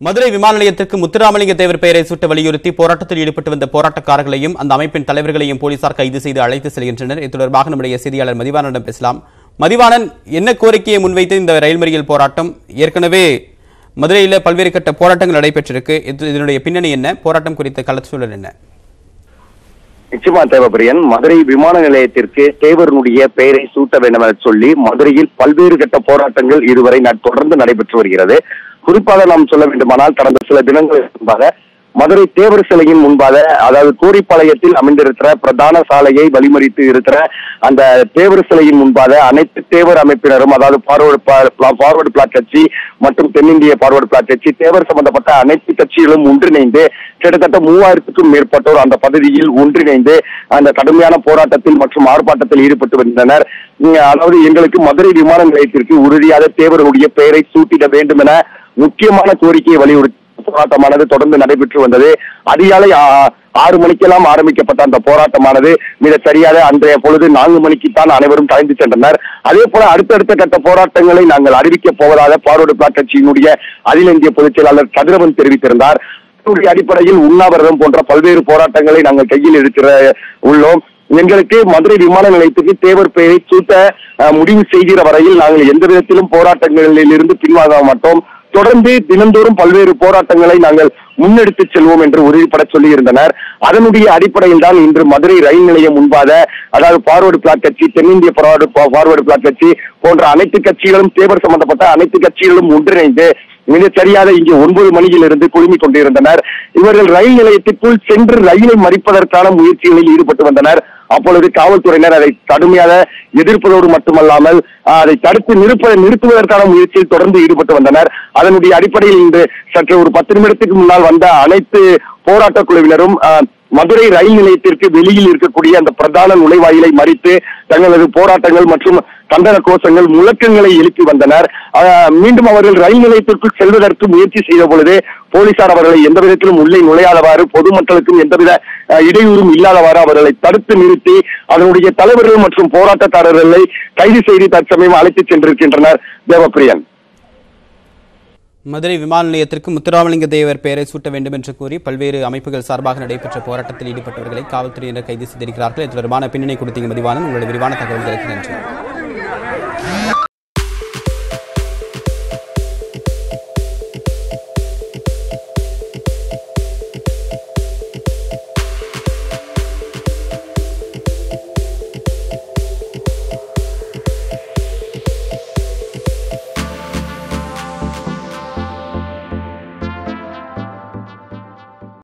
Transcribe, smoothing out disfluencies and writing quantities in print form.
மதுரை விமான நிலையத்திற்கு முத்துராமலிங்க தேவர் பெயரை சூட்ட வலியுறுத்தி போராட்டத்தில் ஈடுபட்டு வந்த போராட்டக்காரர்களையும் அந்த அமைப்பின் தலைவர்களையும் போலீசார் கைது செய்து அழைத்து செல்கின்றனர். இது தொடர்பாக நம்முடைய செய்தியாளர் மதிவாணனிடம் பேசலாம். மதிவாணன், என்ன கோரிக்கையை முன்வைத்து இந்த ரயில் மறியல் போராட்டம்? ஏற்கனவே மதுரையில் பல்வேறு கட்ட போராட்டங்கள் நடைபெற்றிருக்கு. இதனுடைய பின்னணி என்ன? போராட்டம் குறித்த களச்சூழல் என்ன? நிச்சயமா தேவபிரியன், மதுரை விமான நிலையத்திற்கு தேவருடைய பெயரை சூட்ட வேண்டும் என சொல்லி மதுரையில் பல்வேறு கட்ட போராட்டங்கள் இதுவரை தொடர்ந்து நடைபெற்று வருகிறது. குறிப்பாக நாம் சொல்ல வேண்டுமானால் கடந்த சில தினங்களுக்கு முன்பாக மதுரை தேவர் சிலையின் முன்பாக, அதாவது கோரிப்பாளையத்தில் அமைந்திருக்கிற பிரதான சாலையை வழிமறித்து இருக்கிற அந்த தேவர் சிலையின் முன்பாக அனைத்து தேவர் அமைப்பினரும், அதாவது ஃபார்வர்டு பிளாக் கட்சி மற்றும் தென்னிந்திய ஃபார்வர்டு பிளாக் கட்சி, தேவர் சம்பந்தப்பட்ட அனைத்து கட்சிகளும் ஒன்றிணைந்து கிட்டத்தட்ட 3000க்கும் மேற்பட்டோர் அந்த பகுதியில் ஒன்றிணைந்து அந்த கடுமையான போராட்டத்தில் மற்றும் ஆர்ப்பாட்டத்தில் ஈடுபட்டு வந்தனர். அதாவது எங்களுக்கு மதுரை விமான நிலையத்திற்கு உறுதியாக தேவருடைய பெயரை சூட்டிட வேண்டும் என முக்கியமான கோரிக்கையை வலியுறுத்தி போராட்டமானது தொடர்ந்து நடைபெற்று வந்தது. அதிகாலை 6 மணிக்கெல்லாம் ஆரம்பிக்கப்பட்ட அந்த போராட்டமானது மிக சரியாக அன்றைய பொழுது 4 மணிக்குத்தான் அனைவரும் கலைந்து சென்றனர். அதே போல அடுத்தடுத்த கட்ட போராட்டங்களை நாங்கள் அறிவிக்கப் போவதாக பார்வர்டு பிளாக் கட்சியினுடைய அகில இந்திய பொதுச் செயலாளர் கதிரவன் தெரிவித்திருந்தார். அடிப்படையில் உண்ணாவிரதம் போன்ற பல்வேறு போராட்டங்களை நாங்கள் கையில் உள்ளோம். எங்களுக்கு மதுரை விமான நிலையத்துக்கு தேவர் பெயரை சூட்ட முடிவு செய்கிற வரையில் நாங்கள் எந்த விதத்திலும் போராட்டங்களில் இருந்து பின்வாங்க மாட்டோம். தொடர்ந்து தினந்தோறும் பல்வேறு போராட்டங்களை நாங்கள் முன்னெடுத்து செல்வோம் என்று உறுதிப்பட சொல்லி இருந்தனர். அதனுடைய அடிப்படையில் தான் இன்று மதுரை ரயில் நிலையம் முன்பாக, அதாவது பார்வர்டு பிளாக் கட்சி, தென்னிந்திய பார்வர்டு பிளாக் கட்சி போன்ற அனைத்து கட்சிகளும், தேவர் சம்பந்தப்பட்ட அனைத்து கட்சிகளும் ஒன்றிணைந்து மிக சரியாக இங்கே 9 மணியிலிருந்து குழுமிக் கொண்டிருந்தனர். இவர்கள் ரயில் நிலையத்திற்குள் சென்று ரயிலை மறிப்பதற்கான முயற்சிகளில் ஈடுபட்டு வந்தனர். அப்பொழுது காவல்துறையினர் அதை கடுமையாக எதிர்ப்பதோடு மட்டுமல்லாமல் அதை தடுத்து நிறுத்துவதற்கான முயற்சியில் தொடர்ந்து ஈடுபட்டு வந்தனர். அதனுடைய அடிப்படையில் இன்று சற்று ஒரு 10 நிமிடத்துக்கு முன்னால் வந்த அனைத்து போராட்ட குழுவினரும் மதுரை ரயில் நிலையத்திற்கு வெளியில் இருக்கக்கூடிய அந்த பிரதான நுழைவாயிலை மறித்து தங்களது போராட்டங்கள் மற்றும் கண்டன கோஷங்கள், முழக்கங்களை எழுப்பி வந்தனர். மீண்டும் அவர்கள் ரயில் நிலையத்திற்குள் செல்வதற்கு முயற்சி செய்த பொழுது போலீசார் அவர்களை எந்த விதத்திலும் உள்ளே நுழையாதவாறு, பொதுமக்களுக்கும் எந்தவித இடையூறும் இல்லாதவாறு அவர்களை தடுத்து நிறுத்தி அதனுடைய தலைவர்கள் மற்றும் போராட்டக்காரர்களை கைது செய்து தற்சமயம் அழைத்து சென்றிருக்கின்றனர். தேவப்பிரியன், மதுரை விமான நிலையத்திற்கு முத்துராமலிங்க தேவர் பெயரை சூட்ட வேண்டும் என்று கூறி பல்வேறு அமைப்புகள் சார்பாக நடைபெற்ற போராட்டத்தில் ஈடுபட்டவர்களை காவல்துறையினர் கைது செய்திருக்கிறார்கள். இது தொடர்பான பின்னணி கொடுத்தீங்க மதிவாணன். உங்களுடைய விரிவான தகவல்களுக்கு நன்றி.